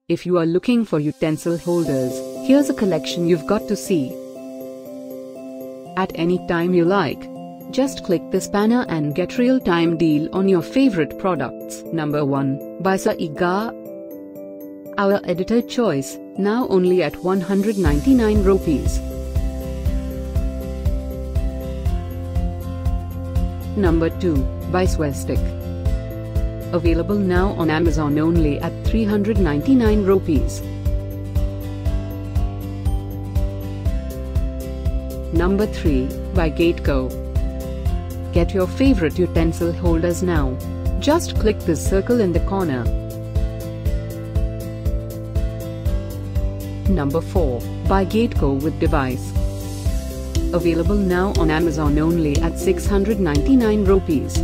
If you are looking for utensil holders, here's a collection you've got to see. At any time you like, just click this banner and get real-time deal on your favorite products. Number 1, by SYGA. Our editor choice, now only at 199 rupees. Number 2, by Swastik. Available now on Amazon only at 399 rupees. Number 3, by Getko. Get your favorite utensil holders now. Just click this circle in the corner. Number 4, by Getko with device. Available now on Amazon only at 699 rupees.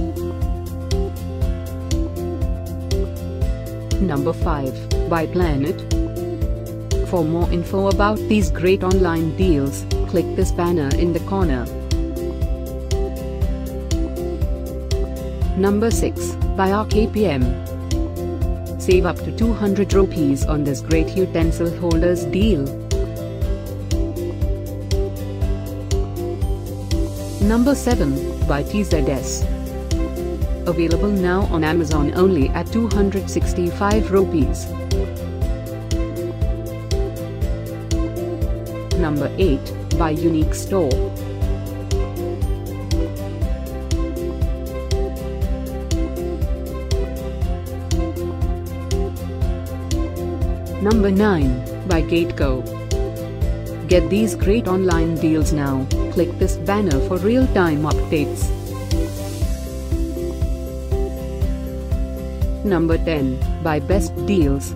Number 5, by Planet. For more info about these great online deals, click this banner in the corner. Number 6, by RKPM. Save up to 200 rupees on this great utensil holders deal. Number 7, by TZS. Available now on Amazon only at 265 rupees. Number 8, by Unique Store. Number 9, by Getko. Get these great online deals now. Click this banner for real-time updates. Number 10, by Best Deals.